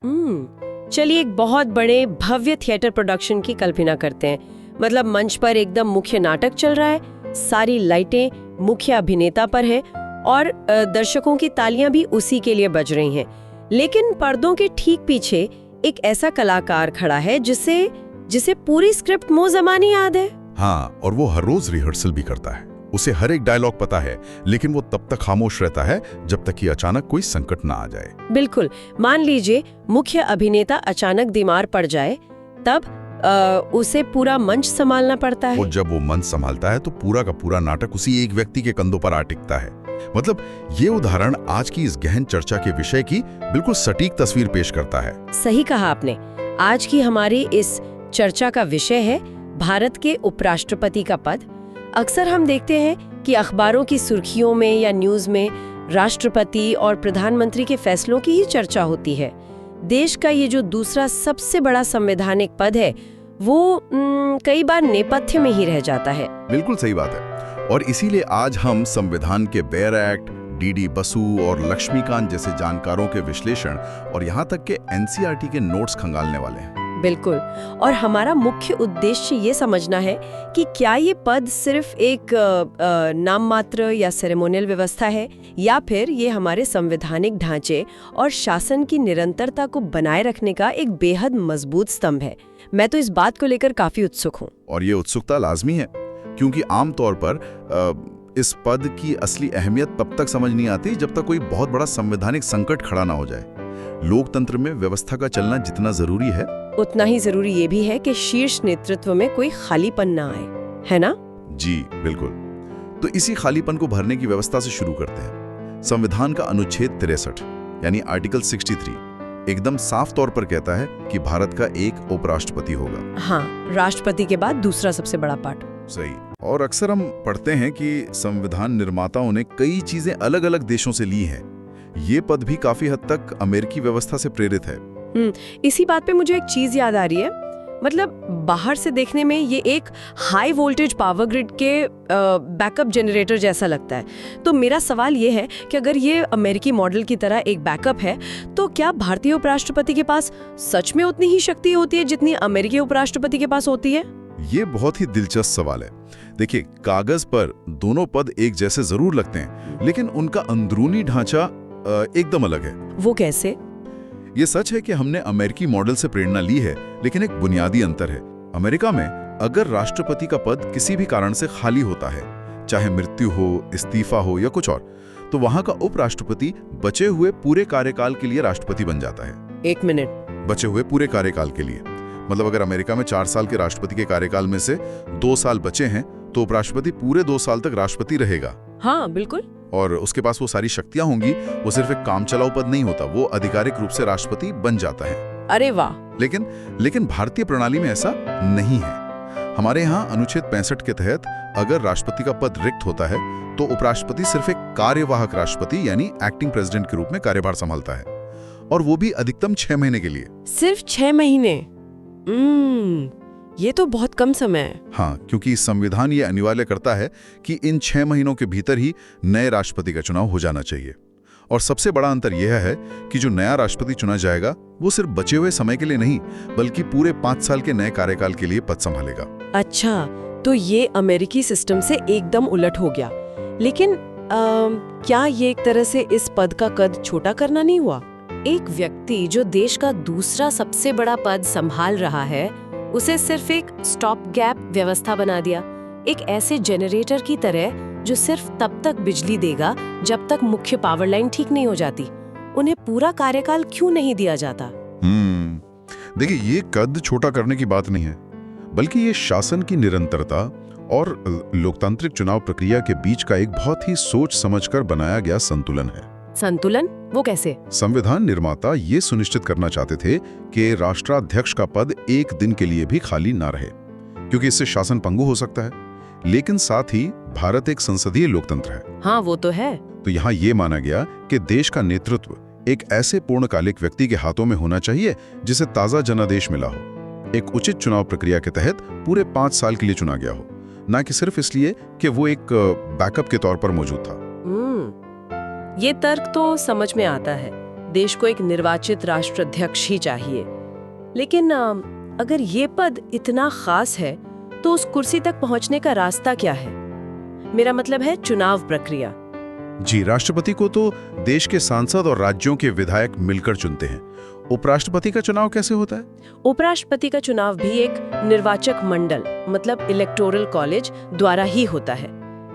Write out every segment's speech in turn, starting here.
चलिए एक बहुत बड़े भव्य थिएटर प्रोडक्शन की कल्पना करते हैं। मतलब मंच पर एकदम मुख्य नाटक चल रहा है, सारी लाइटें मुख्य अभिनेता पर है और दर्शकों की तालियां भी उसी के लिए बज रही हैं। लेकिन पर्दों के ठीक पीछे एक ऐसा कलाकार खड़ा है जिसे पूरी स्क्रिप्ट मुंह ज़बानी याद है। हाँ, और वो हर रोज रिहर्सल भी करता है। उसे हर एक डायलॉग पता है, लेकिन वो तब तक खामोश रहता है जब तक कि अचानक कोई संकट ना आ जाए। बिल्कुल। मान लीजिए मुख्य अभिनेता अचानक बीमार पड़ जाए, तब उसे पूरा मंच संभालना पड़ता है। और जब वो मंच संभालता है तो पूरा का पूरा नाटक उसी एक व्यक्ति के कंधों पर आ टिकता है। मतलब ये उदाहरण आज की इस गहन चर्चा के विषय की बिल्कुल सटीक तस्वीर पेश करता है। सही कहा आपने। आज की हमारी इस चर्चा का विषय है भारत के उपराष्ट्रपति का पद। अक्सर हम देखते हैं कि अखबारों की सुर्खियों में या न्यूज़ में राष्ट्रपति और प्रधानमंत्री के फैसलों की ही चर्चा होती है। देश का ये जो दूसरा सबसे बड़ा संवैधानिक पद है वो कई बार नेपथ्य में ही रह जाता है। बिल्कुल सही बात है। और इसीलिए आज हम संविधान के बेयर एक्ट, डीडी बसु और लक्ष्मीकांत जैसे जानकारों के विश्लेषण और यहाँ तक के एनसीईआरटी के नोट्स खंगालने वाले हैं। बिल्कुल। और हमारा मुख्य उद्देश्य ये समझना है कि क्या ये पद सिर्फ एक नाम मात्र या सेरेमोनियल व्यवस्था है, या फिर ये हमारे संवैधानिक ढांचे और शासन की निरंतरता को बनाए रखने का एक बेहद मजबूत स्तंभ है। मैं तो इस बात को लेकर काफी उत्सुक हूँ। और ये उत्सुकता लाजमी है, क्योंकि आमतौर पर इस पद की असली अहमियत तब तक समझ नहीं आती जब तक कोई बहुत बड़ा संवैधानिक संकट खड़ा ना हो जाए। लोकतंत्र में व्यवस्था का चलना जितना जरूरी है, उतना ही जरूरी ये भी है कि शीर्ष नेतृत्व में कोई खालीपन ना आए, है ना? जी बिल्कुल। तो इसी खालीपन को भरने की व्यवस्था से शुरू करते हैं। संविधान का अनुच्छेद 63 यानी आर्टिकल 63 एकदम साफ तौर पर कहता है कि भारत का एक उपराष्ट्रपति होगा। हाँ, राष्ट्रपति के बाद दूसरा सबसे बड़ा पार्ट। सही। और अक्सर हम पढ़ते हैं कि संविधान निर्माताओं ने कई चीजें अलग अलग देशों से ली हैं। ये पद भी काफी हद तक अमेरिकी व्यवस्था से प्रेरित है। इसी बात पे मुझे एक चीज याद आ रही है। मतलब बाहर से देखने में ये एक हाई वोल्टेज पावर ग्रिड के बैकअप जनरेटर जैसा लगता है। तो मेरा सवाल ये है कि अगर ये अमेरिकी मॉडल की तरह एक बैकअप है, तो क्या भारतीय उपराष्ट्रपति के पास सच में उतनी ही शक्ति होती है जितनी अमेरिकी उपराष्ट्रपति के पास होती है? ये बहुत ही दिलचस्प सवाल है। देखिए, कागज पर दोनों पद एक जैसे जरूर लगते हैं, लेकिन उनका अंदरूनी ढांचा एकदम अलग है। वो कैसे? ये सच है कि हमने अमेरिकी मॉडल से प्रेरणा ली है, लेकिन एक बुनियादी अंतर है। अमेरिका में अगर राष्ट्रपति का पद किसी भी कारण से खाली होता है, चाहे मृत्यु हो, इस्तीफा हो या कुछ और, तो वहां का उपराष्ट्रपति बचे हुए पूरे कार्यकाल के लिए राष्ट्रपति बन जाता है। एक मिनट, बचे हुए पूरे कार्यकाल के लिए मतलब अगर अमेरिका में 4 साल के राष्ट्रपति के कार्यकाल में से 2 साल बचे हैं, तो उपराष्ट्रपति पूरे 2 साल तक राष्ट्रपति रहेगा। हाँ बिल्कुल। और उसके पास वो सारी शक्तियां होंगी। वो सिर्फ एक कामचलाऊ पद नहीं होता, वो आधिकारिक रूप से राष्ट्रपति बन जाता है। अरे वाह। लेकिन भारतीय प्रणाली में ऐसा नहीं है। हमारे यहाँ अनुच्छेद 65 के तहत अगर राष्ट्रपति का पद रिक्त होता है, तो उपराष्ट्रपति सिर्फ एक कार्यवाहक राष्ट्रपति यानी एक्टिंग प्रेसिडेंट के रूप में कार्यभार संभालता है, और वो भी अधिकतम 6 महीने के लिए। सिर्फ 6 महीने? ये तो बहुत कम समय है। हाँ, क्योंकि संविधान ये अनिवार्य करता है कि इन 6 महीनों के भीतर ही नए राष्ट्रपति का चुनाव हो जाना चाहिए। और सबसे बड़ा अंतर यह है कि जो नया राष्ट्रपति चुना जाएगा वो सिर्फ बचे हुए समय के लिए नहीं, बल्कि पूरे 5 साल के नए कार्यकाल के लिए पद संभालेगा। अच्छा, तो ये अमेरिकी सिस्टम से एकदम उलट हो गया। लेकिन क्या ये एक तरह से इस पद का कद छोटा करना नहीं हुआ? एक व्यक्ति जो देश का दूसरा सबसे बड़ा पद संभाल रहा है, उसे सिर्फ एक स्टॉप गैप व्यवस्था बना दिया, एक ऐसे जनरेटर की तरह जो सिर्फ तब तक बिजली देगा जब तक मुख्य पावर लाइन ठीक नहीं हो जाती। उन्हें पूरा कार्यकाल क्यों नहीं दिया जाता? देखिए, ये कद छोटा करने की बात नहीं है, बल्कि ये शासन की निरंतरता और लोकतांत्रिक चुनाव प्रक्रिया के बीच का एक बहुत ही सोच समझकर बनाया गया संतुलन है। संतुलन? वो कैसे? संविधान निर्माता ये सुनिश्चित करना चाहते थे कि राष्ट्राध्यक्ष का पद एक दिन के लिए भी खाली ना रहे, क्योंकि इससे शासन पंगु हो सकता है। लेकिन साथ ही भारत एक संसदीय लोकतंत्र है। हाँ, वो तो है। तो यहाँ ये माना गया कि देश का नेतृत्व एक ऐसे पूर्णकालिक व्यक्ति के हाथों में होना चाहिए जिसे ताजा जनादेश मिला हो, एक उचित चुनाव प्रक्रिया के तहत पूरे 5 साल के लिए चुना गया हो, ना कि सिर्फ इसलिए कि वो एक बैकअप के तौर पर मौजूद था। ये तर्क तो समझ में आता है, देश को एक निर्वाचित राष्ट्राध्यक्ष ही चाहिए। लेकिन अगर ये पद इतना खास है तो उस कुर्सी तक पहुंचने का रास्ता क्या है? मेरा मतलब है चुनाव प्रक्रिया। जी, राष्ट्रपति को तो देश के सांसद और राज्यों के विधायक मिलकर चुनते हैं। उपराष्ट्रपति का चुनाव कैसे होता है? उपराष्ट्रपति का चुनाव भी एक निर्वाचक मंडल मतलब इलेक्टोरल कॉलेज द्वारा ही होता है,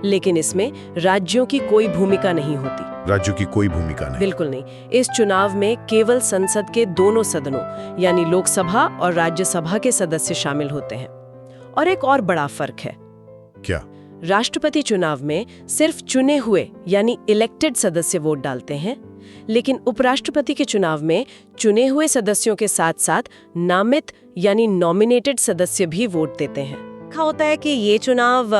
लेकिन इसमें राज्यों की कोई भूमिका नहीं होती। राज्यों की कोई भूमिका नहीं? बिल्कुल नहीं। इस चुनाव में केवल संसद के दोनों सदनों यानी लोकसभा और राज्यसभा के सदस्य शामिल होते हैं। और एक और बड़ा फर्क है। क्या? राष्ट्रपति चुनाव में सिर्फ चुने हुए यानी इलेक्टेड सदस्य वोट डालते हैं, लेकिन उपराष्ट्रपति के चुनाव में चुने हुए सदस्यों के साथ साथ नामित यानी नॉमिनेटेड सदस्य भी वोट देते हैं। क्या होता है कि ये चुनाव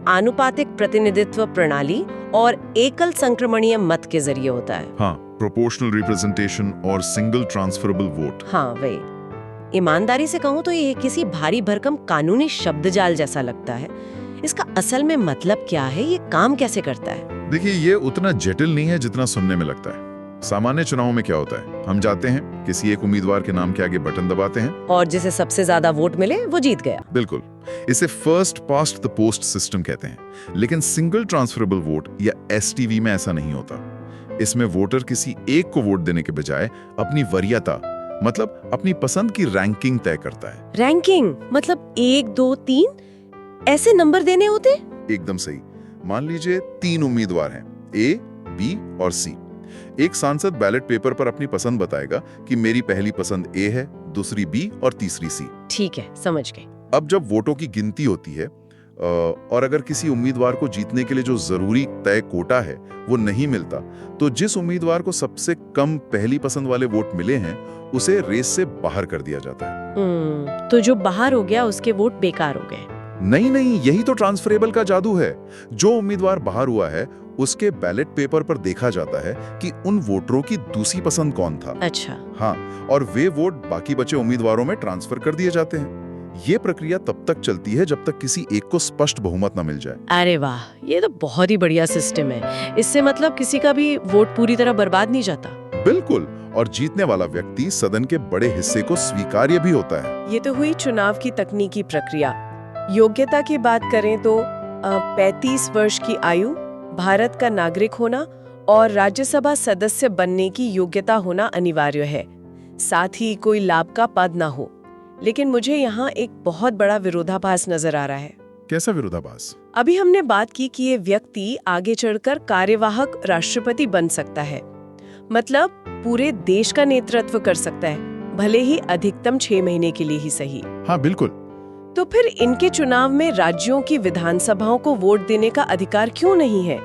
आनुपातिक प्रतिनिधित्व प्रणाली और एकल संक्रमणीय मत के जरिए होता है। हाँ, प्रोपोर्शनल रिप्रेजेंटेशन और सिंगल ट्रांसफरेबल वोट। हाँ, वही। ईमानदारी से कहूँ तो ये किसी भारी भरकम कानूनी शब्दजाल जैसा लगता है। इसका असल में मतलब क्या है, ये काम कैसे करता है? देखिए, ये उतना जटिल नहीं है जितना सुनने में लगता है। सामान्य चुनावों में क्या होता है, हम जाते हैं, किसी एक उम्मीदवार के नाम के आगे बटन दबाते हैं और जिसे सबसे ज्यादा वोट मिले वो जीत गया। बिल्कुल, इसे first past the post system कहते हैं। लेकिन सिंगल ट्रांसफरेबल वोट या एसटीवी में ऐसा नहीं होता। इसमें वोटर किसी एक को वोट देने के बजाय अपनी वरीयता मतलब अपनी पसंद की रैंकिंग तय करता है। रैंकिंग मतलब 1, 2, 3 ऐसे नंबर देने होते? एकदम सही। मान लीजिए 3 उम्मीदवार हैं, ए, बी और सी। एक सांसद बैलेट पेपर पर अपनी पसंद बताएगा कि मेरी पहली पसंद ए है, दूसरी बी और तीसरी सी। ठीक है, समझ गए। अब जब वोटों की गिनती होती है और अगर किसी उम्मीदवार को जीतने के लिए जो जरूरी तय कोटा है वो नहीं मिलता, तो जिस उम्मीदवार को सबसे कम पहली पसंद वाले वोट मिले हैं उसे रेस से बाहर कर दिया जाता है। तो जो बाहर हो गया उसके वोट बेकार हो गए? नहीं, यही तो ट्रांसफरेबल का जादू है। जो उम्मीदवार बाहर हुआ है उसके बैलेट पेपर पर देखा जाता है कि उन वोटरों की दूसरी पसंद कौन था। अच्छा। हाँ, और वे वोट बाकी बचे उम्मीदवारों में ट्रांसफर कर दिए जाते हैं। ये प्रक्रिया तब तक चलती है जब तक किसी एक को स्पष्ट बहुमत न मिल जाए। अरे वाह, ये तो बहुत ही बढ़िया सिस्टम है। इससे मतलब किसी का भी वोट पूरी तरह बर्बाद नहीं जाता। बिल्कुल, और जीतने वाला व्यक्ति सदन के बड़े हिस्से को स्वीकार्य भी होता है। ये तो हुई चुनाव की तकनीकी प्रक्रिया। योग्यता की बात करें तो 35 वर्ष की आयु, भारत का नागरिक होना और राज्यसभा सदस्य बनने की योग्यता होना अनिवार्य है। साथ ही कोई लाभ का पद ना हो। लेकिन मुझे यहाँ एक बहुत बड़ा विरोधाभास नजर आ रहा है। कैसा विरोधाभास? अभी हमने बात की कि ये व्यक्ति आगे चढ़कर कार्यवाहक राष्ट्रपति बन सकता है, मतलब पूरे देश का नेतृत्व कर सकता है, भले ही अधिकतम 6 महीने के लिए ही सही। हाँ, बिल्कुल। तो फिर इनके चुनाव में राज्यों की विधानसभाओं को वोट देने का अधिकार क्यों नहीं है?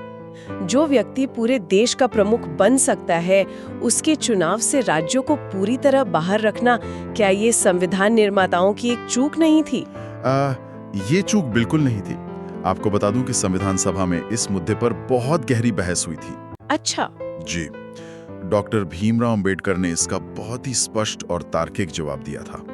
जो व्यक्ति पूरे देश का प्रमुख बन सकता है, उसके चुनाव से राज्यों को पूरी तरह बाहर रखना, क्या ये संविधान निर्माताओं की एक चूक नहीं थी? ये चूक बिल्कुल नहीं थी। आपको बता दूं कि संविधान सभा में इस मुद्दे पर बहुत गहरी बहस हुई थी। अच्छा जी, डॉक्टर भीमराव अंबेडकर ने इसका बहुत ही स्पष्ट और तार्किक जवाब दिया था।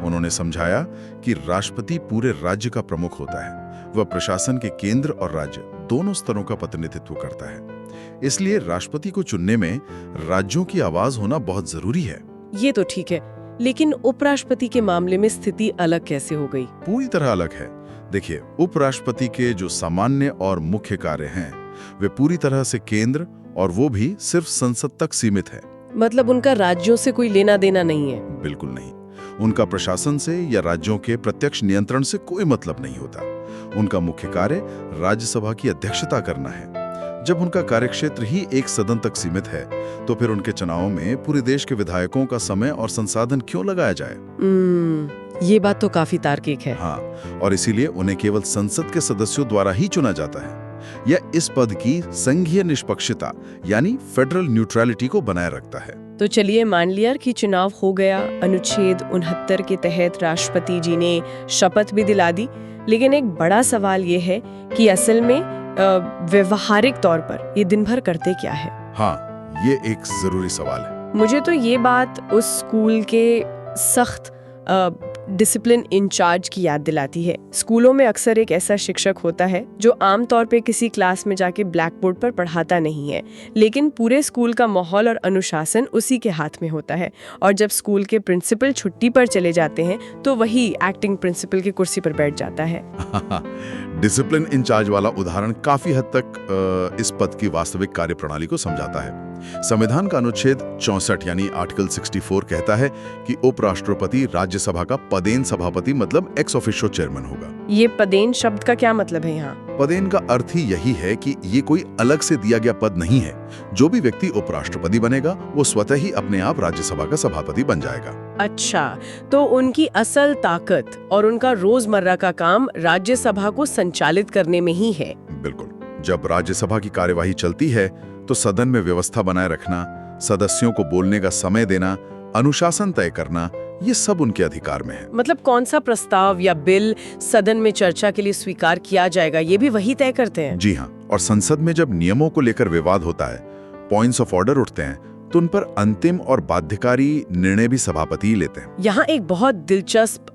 उन्होंने समझाया कि राष्ट्रपति पूरे राज्य का प्रमुख होता है। वह प्रशासन के केंद्र और राज्य दोनों स्तरों का प्रतिनिधित्व करता है। इसलिए राष्ट्रपति को चुनने में राज्यों की आवाज होना बहुत जरूरी है। ये तो ठीक है, लेकिन उपराष्ट्रपति के मामले में स्थिति अलग कैसे हो गई? पूरी तरह अलग है। देखिए, उपराष्ट्रपति के जो सामान्य और मुख्य कार्य हैं, वे पूरी तरह से केंद्र और वो भी सिर्फ संसद तक सीमित है। मतलब उनका राज्यों से कोई लेना देना नहीं है? बिल्कुल नहीं। उनका प्रशासन से या राज्यों के प्रत्यक्ष नियंत्रण से कोई मतलब नहीं होता। उनका मुख्य कार्य राज्यसभा की अध्यक्षता करना है। जब उनका कार्यक्षेत्र ही एक सदन तक सीमित है, तो फिर उनके चुनावों में पूरे देश के विधायकों का समय और संसाधन क्यों लगाया जाए? ये बात तो काफी तार्किक है। हाँ, और इसीलिए उन्हें केवल संसद के सदस्यों द्वारा ही चुना जाता है। यह इस पद की संघीय निष्पक्षता यानी फेडरल न्यूट्रलिटी को बनाए रखता है। तो चलिए मान लिया कि चुनाव हो गया, अनुच्छेद 69 के तहत राष्ट्रपति जी ने शपथ भी दिला दी, लेकिन एक बड़ा सवाल ये है कि असल में व्यवहारिक तौर पर ये दिन भर करते क्या है? हाँ, ये एक जरूरी सवाल है। मुझे तो ये बात उस स्कूल के सख्त डिसिप्लिन इंचार्ज की याद दिलाती है। स्कूलों में अक्सर एक ऐसा शिक्षक होता है जो आमतौर पे किसी क्लास में जाके ब्लैक बोर्ड पर पढ़ाता नहीं है, लेकिन पूरे स्कूल का माहौल और अनुशासन उसी के हाथ में होता है। और जब स्कूल के प्रिंसिपल छुट्टी पर चले जाते हैं तो वही एक्टिंग प्रिंसिपल की कुर्सी पर बैठ जाता है। डिसिप्लिन इंचार्ज वाला उदाहरण काफी हद तक इस पद की वास्तविक कार्यप्रणाली को समझाता है। संविधान का अनुच्छेद 64 यानी आर्टिकल 64 कहता है कि उपराष्ट्रपति राज्यसभा का पदेन सभापति मतलब एक्स ऑफिशियो चेयरमैन होगा। ये पदेन शब्द का क्या मतलब है यहाँ? पदेन का अर्थ ही यही है कि ये कोई अलग से दिया गया पद नहीं है। जो भी व्यक्ति उपराष्ट्रपति बनेगा वो स्वतः ही अपने आप राज्यसभा का सभापति बन जाएगा। अच्छा, तो उनकी असल ताकत और उनका रोजमर्रा का काम राज्यसभा को संचालित करने में ही है। बिल्कुल। जब राज्यसभा की कार्यवाही चलती है तो सदन में व्यवस्था बनाए रखना, सदस्यों को बोलने का समय देना, अनुशासन तय करना, ये सब उनके अधिकार में है। मतलब कौन सा प्रस्ताव या बिल सदन में चर्चा के लिए स्वीकार किया जाएगा, ये भी वही तय करते हैं? जी हाँ। और संसद में जब नियमों को लेकर विवाद होता है, पॉइंट्स ऑफ ऑर्डर उठते हैं, तो उन पर अंतिम और बाध्यकारी निर्णय भी सभापति ही लेते हैं। यहाँ एक बहुत दिलचस्प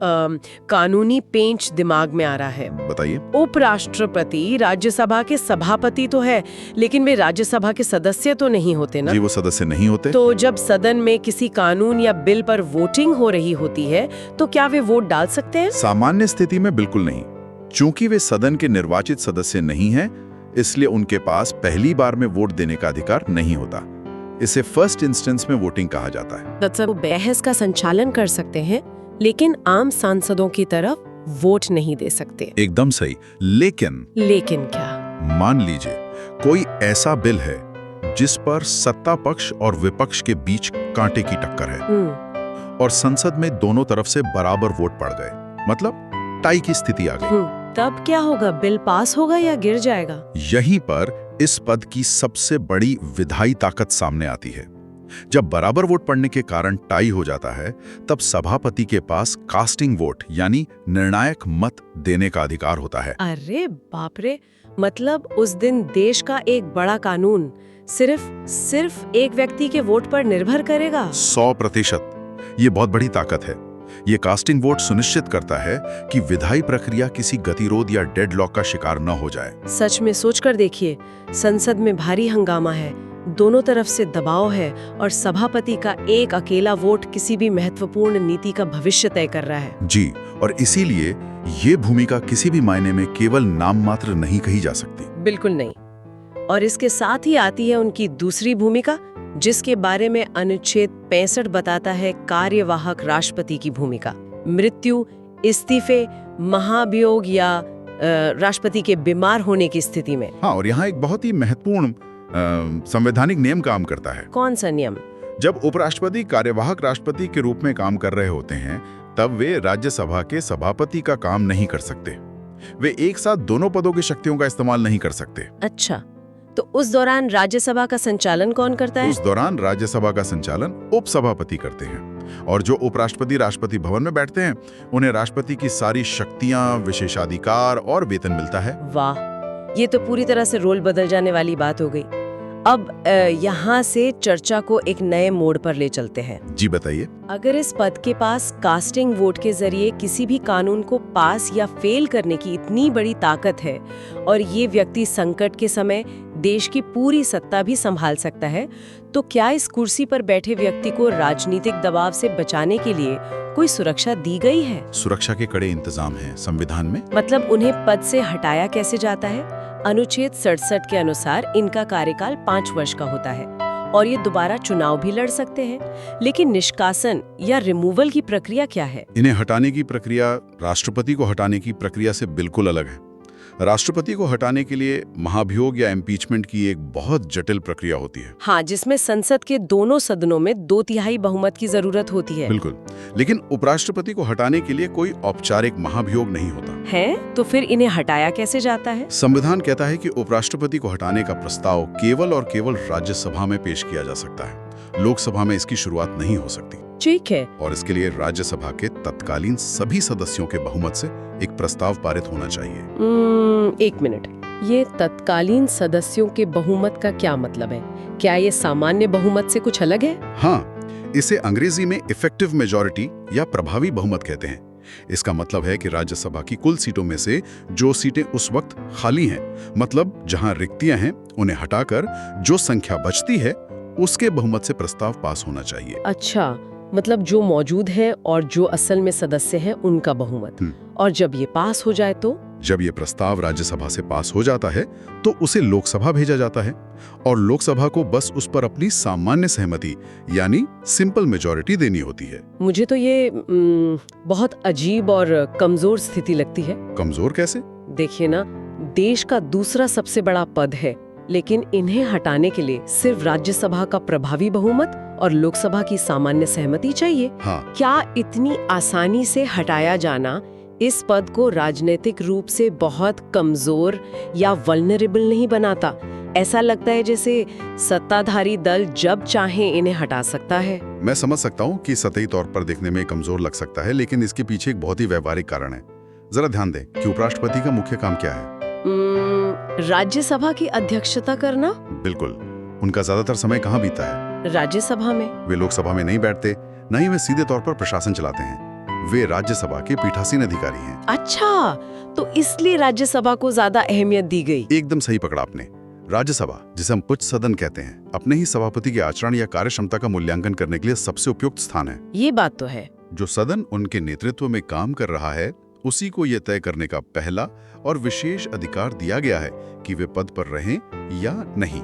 कानूनी पेंच दिमाग में आ रहा है। बताइए। उपराष्ट्रपति राज्यसभा के सभापति तो है, लेकिन वे राज्यसभा के सदस्य तो नहीं होते ना? जी, वो सदस्य नहीं होते। तो जब सदन में किसी कानून या बिल पर वोटिंग हो रही होती है तो क्या वे वोट डाल सकते हैं? सामान्य स्थिति में बिल्कुल नहीं। चूंकि वे सदन के निर्वाचित सदस्य नहीं हैं, इसलिए उनके पास पहली बार में वोट देने का अधिकार नहीं होता। इसे फर्स्ट इंस्टेंस में वोटिंग कहा जाता है। वो बहस का संचालन कर सकते हैं, लेकिन आम सांसदों की तरफ वोट नहीं दे सकते। एकदम सही। लेकिन क्या? मान लीजिए कोई ऐसा बिल है जिस पर सत्ता पक्ष और विपक्ष के बीच कांटे की टक्कर है और संसद में दोनों तरफ से बराबर वोट पड़ गए, मतलब टाई की स्थिति आ गई। तब क्या होगा? बिल पास होगा या गिर जाएगा? यहीं पर इस पद की सबसे बड़ी विधायी ताकत सामने आती है। जब बराबर वोट पड़ने के कारण टाई हो जाता है, तब सभापति के पास कास्टिंग वोट यानी निर्णायक मत देने का अधिकार होता है। अरे बाप रे! मतलब उस दिन देश का एक बड़ा कानून सिर्फ एक व्यक्ति के वोट पर निर्भर करेगा? 100%। ये बहुत बड़ी ताकत है। ये कास्टिंग वोट सुनिश्चित करता है कि विधायी प्रक्रिया किसी गतिरोध या डेडलॉक का शिकार न हो जाए। सच में सोचकर देखिए, संसद में भारी हंगामा है, दोनों तरफ से दबाव है और सभापति का एक अकेला वोट किसी भी महत्वपूर्ण नीति का भविष्य तय कर रहा है। जी, और इसीलिए ये भूमिका किसी भी मायने में केवल नाम मात्र नहीं कही जा सकती। बिल्कुल नहीं। और इसके साथ ही आती है उनकी दूसरी भूमिका, जिसके बारे में अनुच्छेद 65 बताता है, कार्यवाहक राष्ट्रपति की भूमिका। मृत्यु, इस्तीफे, महाभियोग या राष्ट्रपति के बीमार होने की स्थिति में। हाँ, और यहाँ एक बहुत ही महत्वपूर्ण संवैधानिक नियम काम करता है। कौन सा नियम? जब उपराष्ट्रपति कार्यवाहक राष्ट्रपति के रूप में काम कर रहे होते हैं, तब वे राज्यसभा के सभापति का काम नहीं कर सकते। वे एक साथ दोनों पदों की शक्तियों का इस्तेमाल नहीं कर सकते। अच्छा, तो उस दौरान राज्यसभा का संचालन कौन करता है? उस दौरान राज्यसभा का संचालन उपसभापति करते हैं, और जो उपराष्ट्रपति राष्ट्रपति भवन में बैठते हैं, उन्हें राष्ट्रपति की सारी शक्तियां, विशेषाधिकार और वेतन मिलता है। वाह, ये तो पूरी तरह से रोल बदल जाने वाली बात हो गई। अब यहाँ से चर्चा को एक नए मोड़ पर ले चलते हैं। जी बताइए। अगर इस पद के पास कास्टिंग वोट के जरिए किसी भी कानून को पास या फेल करने की इतनी बड़ी ताकत है और ये व्यक्ति संकट के समय देश की पूरी सत्ता भी संभाल सकता है, तो क्या इस कुर्सी पर बैठे व्यक्ति को राजनीतिक दबाव से बचाने के लिए कोई सुरक्षा दी गई है? सुरक्षा के कड़े इंतजाम हैं संविधान में। मतलब उन्हें पद से हटाया कैसे जाता है? अनुच्छेद 67 के अनुसार इनका कार्यकाल 5 वर्ष का होता है और ये दोबारा चुनाव भी लड़ सकते हैं। लेकिन निष्कासन या रिमूवल की प्रक्रिया क्या है? इन्हें हटाने की प्रक्रिया राष्ट्रपति को हटाने की प्रक्रिया से बिल्कुल अलग है। राष्ट्रपति को हटाने के लिए महाभियोग या इम्पीचमेंट की एक बहुत जटिल प्रक्रिया होती है। हाँ, जिसमें संसद के दोनों सदनों में 2/3 बहुमत की जरूरत होती है। बिल्कुल। लेकिन उपराष्ट्रपति को हटाने के लिए कोई औपचारिक महाभियोग नहीं होता है। तो फिर इन्हें हटाया कैसे जाता है? संविधान कहता है कि उपराष्ट्रपति को हटाने का प्रस्ताव केवल और केवल राज्यसभा में पेश किया जा सकता है। लोकसभा में इसकी शुरुआत नहीं हो सकती। ठीक है। और इसके लिए राज्यसभा के तत्कालीन सभी सदस्यों के बहुमत से एक प्रस्ताव पारित होना चाहिए। एक मिनट, ये तत्कालीन सदस्यों के बहुमत का क्या मतलब है? क्या ये सामान्य बहुमत से कुछ अलग है? हाँ, इसे अंग्रेजी में इफेक्टिव मेजॉरिटी या प्रभावी बहुमत कहते हैं। इसका मतलब है कि राज्यसभा की कुल सीटों में से जो सीटें उस वक्त खाली हैं, मतलब जहां रिक्तियां हैं, उन्हें हटाकर जो संख्या बचती है उसके बहुमत से प्रस्ताव पास होना चाहिए। अच्छा, मतलब जो मौजूद है और जो असल में सदस्य है उनका बहुमत। और जब ये पास हो जाए तो जब ये प्रस्ताव राज्यसभा से पास हो जाता है तो उसे लोकसभा भेजा जाता है और लोकसभा को बस उस पर अपनी सामान्य सहमति यानी सिंपल मेजॉरिटी देनी होती है। मुझे तो ये बहुत अजीब और कमजोर स्थिति लगती है। कमजोर कैसे? देखिए ना, देश का दूसरा सबसे बड़ा पद है, लेकिन इन्हें हटाने के लिए सिर्फ राज्यसभा का प्रभावी बहुमत और लोकसभा की सामान्य सहमति चाहिए। हाँ। क्या इतनी आसानी से हटाया जाना इस पद को राजनीतिक रूप से बहुत कमजोर या वल्नरेबल नहीं बनाता? ऐसा लगता है जैसे सत्ताधारी दल जब चाहे इन्हें हटा सकता है। मैं समझ सकता हूँ कि सतही तौर पर देखने में कमजोर लग सकता है, लेकिन इसके पीछे एक बहुत ही व्यवहारिक कारण है। जरा ध्यान दें कि उपराष्ट्रपति का मुख्य काम क्या है? राज्यसभा की अध्यक्षता करना। बिल्कुल। उनका ज्यादातर समय कहाँ बीता है? राज्यसभा में। वे लोकसभा में नहीं बैठते, न ही वे सीधे तौर पर प्रशासन चलाते हैं। वे राज्यसभा के पीठासीन अधिकारी हैं। अच्छा, तो इसलिए राज्यसभा को ज्यादा अहमियत दी गई। एकदम सही पकड़ा आपने। राज्यसभा, जिसे हम उच्च सदन कहते हैं, अपने ही सभापति के आचरण या कार्यक्षमता का मूल्यांकन करने के लिए सबसे उपयुक्त स्थान है। ये बात तो है। जो सदन उनके नेतृत्व में काम कर रहा है, उसी को यह तय करने का पहला और विशेष अधिकार दिया गया है कि वे पद पर रहें या नहीं।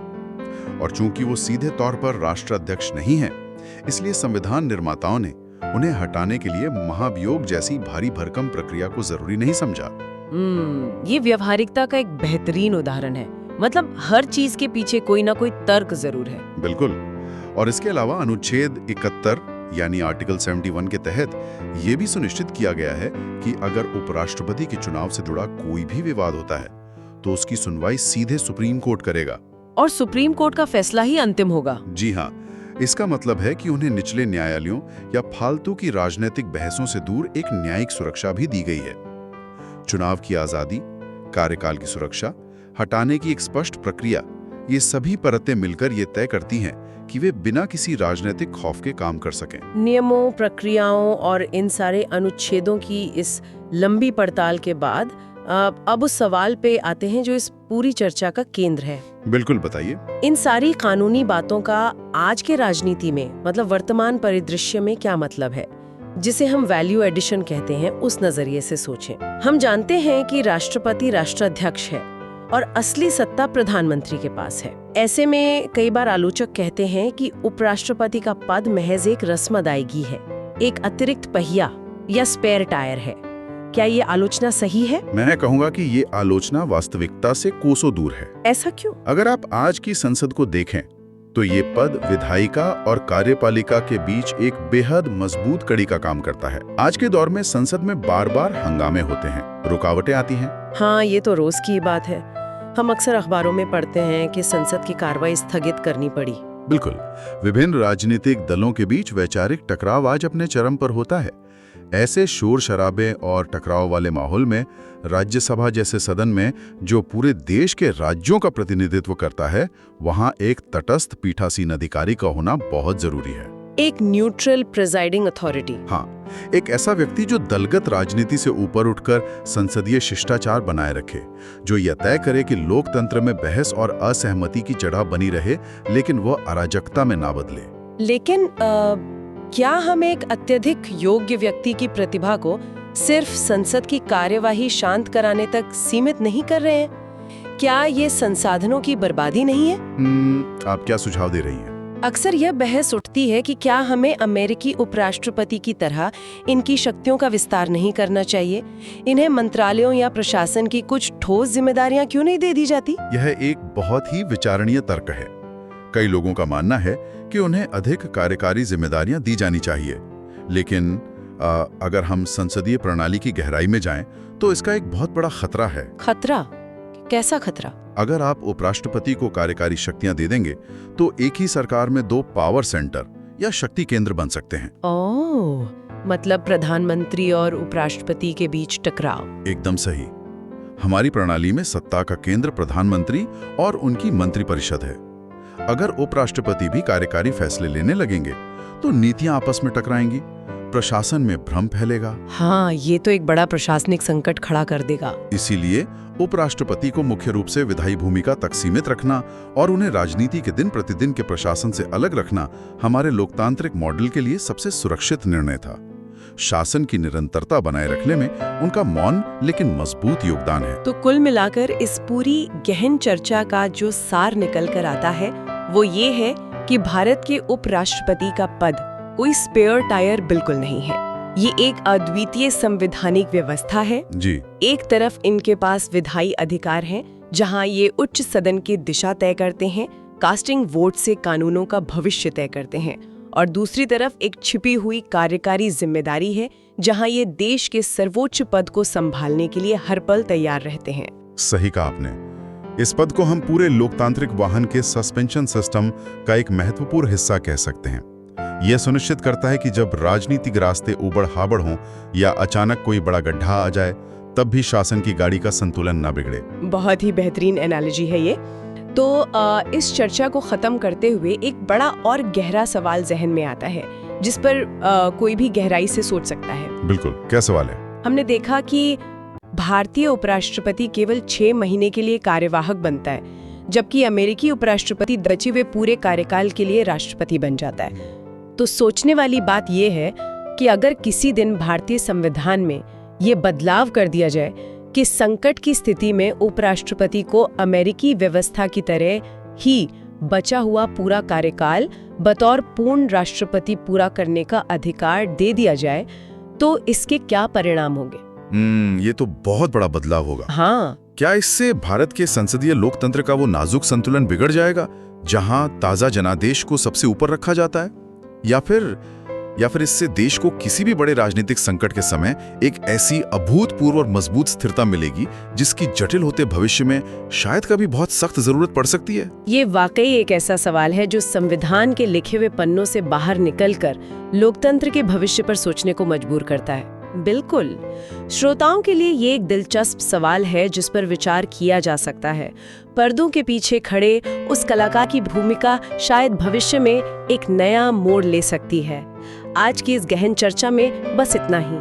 और चूंकि वो सीधे तौर पर राष्ट्राध्यक्ष नहीं है, इसलिए संविधान निर्माताओं ने उन्हें हटाने के लिए महाभियोग जैसी भारी भरकम प्रक्रिया को जरूरी नहीं समझा। ये व्यवहारिकता का एक बेहतरीन उदाहरण है। मतलब हर चीज के पीछे कोई ना कोई तर्क जरूर है। बिल्कुल। और इसके अलावा अनुच्छेद 71 यानी आर्टिकल 71 के तहत ये भी सुनिश्चित किया गया है कि अगर उपराष्ट्रपति के चुनाव से जुड़ा कोई भी विवाद होता है तो उसकी सुनवाई सीधे सुप्रीम कोर्ट करेगा। और सुप्रीम कोर्ट का फैसला ही अंतिम होगा। जी हाँ। इसका मतलब है कि उन्हें निचले न्यायालयों या फालतू की राजनीतिक बहसों से दूर एक न्यायिक सुरक्षा भी दी गई है। चुनाव की आजादी, कार्यकाल की सुरक्षा, हटाने की एक स्पष्ट प्रक्रिया, ये सभी परतें मिलकर ये तय करती हैं कि वे बिना किसी राजनीतिक खौफ के काम कर सकें। नियमों, प्रक्रियाओं और इन सारे अनुच्छेदों की इस लंबी पड़ताल के बाद अब उस सवाल पे आते हैं जो इस पूरी चर्चा का केंद्र है। बिल्कुल, बताइए। इन सारी कानूनी बातों का आज के राजनीति में, मतलब वर्तमान परिदृश्य में क्या मतलब है, जिसे हम वैल्यू एडिशन कहते हैं, उस नजरिए से सोचें। हम जानते हैं कि राष्ट्रपति राष्ट्राध्यक्ष है और असली सत्ता प्रधानमंत्री के पास है। ऐसे में कई बार आलोचक कहते हैं कि उपराष्ट्रपति का पद महज एक रस्म अदायगी है, एक अतिरिक्त पहिया या स्पेयर टायर है। क्या ये आलोचना सही है? मैं कहूंगा कि ये आलोचना वास्तविकता से कोसों दूर है। ऐसा क्यों? अगर आप आज की संसद को देखें तो ये पद विधायिका और कार्यपालिका के बीच एक बेहद मजबूत कड़ी का काम करता है। आज के दौर में संसद में बार-बार हंगामे होते हैं, रुकावटें आती हैं। हाँ, ये तो रोज की बात है। हम अक्सर अखबारों में पढ़ते हैं कि संसद की कार्रवाई स्थगित करनी पड़ी। बिल्कुल। विभिन्न राजनीतिक दलों के बीच वैचारिक टकराव आज अपने चरम पर होता है। ऐसे शोर शराबे और टकराव वाले माहौल में राज्यसभा जैसे सदन में, जो पूरे देश के राज्यों का प्रतिनिधित्व करता है, वहां एक तटस्थ पीठासीन अधिकारी का होना बहुत जरूरी है। एक न्यूट्रल प्रिजाइडिंग अथॉरिटी। हाँ, एक ऐसा व्यक्ति जो दलगत राजनीति से ऊपर उठकर संसदीय शिष्टाचार बनाए रखे, जो यह तय करे कि लोकतंत्र में बहस और असहमति की जड़ बनी रहे, लेकिन वह अराजकता में ना बदले। लेकिन क्या हम एक अत्यधिक योग्य व्यक्ति की प्रतिभा को सिर्फ संसद की कार्यवाही शांत कराने तक सीमित नहीं कर रहे हैं? क्या ये संसाधनों की बर्बादी नहीं है? आप क्या सुझाव दे रही हैं? अक्सर यह बहस उठती है कि क्या हमें अमेरिकी उपराष्ट्रपति की तरह इनकी शक्तियों का विस्तार नहीं करना चाहिए? इन्हें मंत्रालयों या प्रशासन की कुछ ठोस जिम्मेदारियां क्यों नहीं दे दी जाती? यह एक बहुत ही विचारणीय तर्क है। कई लोगों का मानना है कि उन्हें अधिक कार्यकारी जिम्मेदारियां दी जानी चाहिए, लेकिन अगर हम संसदीय प्रणाली की गहराई में जाएं, तो इसका एक बहुत बड़ा खतरा है। खतरा? कैसा खतरा? अगर आप उपराष्ट्रपति को कार्यकारी शक्तियां दे देंगे, तो एक ही सरकार में 2 पावर सेंटर या शक्ति केंद्र बन सकते हैं। ओह, मतलब प्रधानमंत्री और उपराष्ट्रपति के बीच टकराव। एकदम सही। हमारी प्रणाली में सत्ता का केंद्र प्रधानमंत्री और उनकी मंत्रिपरिषद है। अगर उपराष्ट्रपति भी कार्यकारी फैसले लेने लगेंगे, तो नीतियां आपस में टकराएंगी, प्रशासन में भ्रम फैलेगा। हाँ, ये तो एक बड़ा प्रशासनिक संकट खड़ा कर देगा। इसीलिए उपराष्ट्रपति को मुख्य रूप से विधायी भूमिका तक सीमित रखना और उन्हें राजनीति के दिन प्रतिदिन के प्रशासन से अलग रखना हमारे लोकतांत्रिक मॉडल के लिए सबसे सुरक्षित निर्णय था। शासन की निरंतरता बनाए रखने में उनका मौन लेकिन मजबूत योगदान है। तो कुल मिलाकर इस पूरी गहन चर्चा का जो सार निकल कर आता है वो ये है कि भारत के उपराष्ट्रपति का पद कोई स्पेयर टायर बिल्कुल नहीं है। ये एक अद्वितीय संवैधानिक व्यवस्था है जी। एक तरफ इनके पास विधायी अधिकार हैं, जहां ये उच्च सदन की दिशा तय करते हैं, कास्टिंग वोट से कानूनों का भविष्य तय करते हैं, और दूसरी तरफ एक छिपी हुई कार्यकारी जिम्मेदारी है, जहां ये देश के सर्वोच्च पद को संभालने के लिए हर पल तैयार रहते हैं। सही कहा आपने। इस पद को हम पूरे लोकतांत्रिक वाहन के सस्पेंशन सिस्टम का एक महत्वपूर्ण हिस्सा कह सकते हैं। यह सुनिश्चित करता है कि जब राजनीतिक रास्ते उबड़-खाबड़ हों या अचानक कोई बड़ा गड्ढा आ जाए, तब भी शासन की गाड़ी का संतुलन न बिगड़े। बहुत ही बेहतरीन एनालॉजी है ये। तो इस चर्चा को खत्म करते हुए एक बड़ा और गहरा सवाल जहन में आता है, जिस पर कोई भी गहराई से सोच सकता है। बिल्कुल, क्या सवाल है? हमने देखा कि भारतीय उपराष्ट्रपति केवल 6 महीने के लिए कार्यवाहक बनता है, जबकि अमेरिकी उपराष्ट्रपति बचे हुए पूरे कार्यकाल के लिए राष्ट्रपति बन जाता है। तो सोचने वाली बात यह है कि अगर किसी दिन भारतीय संविधान में ये बदलाव कर दिया जाए कि संकट की स्थिति में उपराष्ट्रपति को अमेरिकी व्यवस्था की तरह ही बचा हुआ पूरा कार्यकाल बतौर पूर्ण राष्ट्रपति पूरा करने का अधिकार दे दिया जाए, तो इसके क्या परिणाम होंगे? ये तो बहुत बड़ा बदलाव होगा। हाँ, क्या इससे भारत के संसदीय लोकतंत्र का वो नाजुक संतुलन बिगड़ जाएगा जहां ताजा जनादेश को सबसे ऊपर रखा जाता है? या फिर इससे देश को किसी भी बड़े राजनीतिक संकट के समय एक ऐसी अभूतपूर्व और मजबूत स्थिरता मिलेगी जिसकी जटिल होते भविष्य में शायद कभी बहुत सख्त जरूरत पड़ सकती है? ये वाकई एक ऐसा सवाल है जो संविधान के लिखे हुए पन्नों से बाहर निकलकर लोकतंत्र के भविष्य पर सोचने को मजबूर करता है। बिल्कुल, श्रोताओं के लिए ये एक दिलचस्प सवाल है जिस पर विचार किया जा सकता है। पर्दों के पीछे खड़े उस कलाकार की भूमिका शायद भविष्य में एक नया मोड़ ले सकती है। आज की इस गहन चर्चा में बस इतना ही।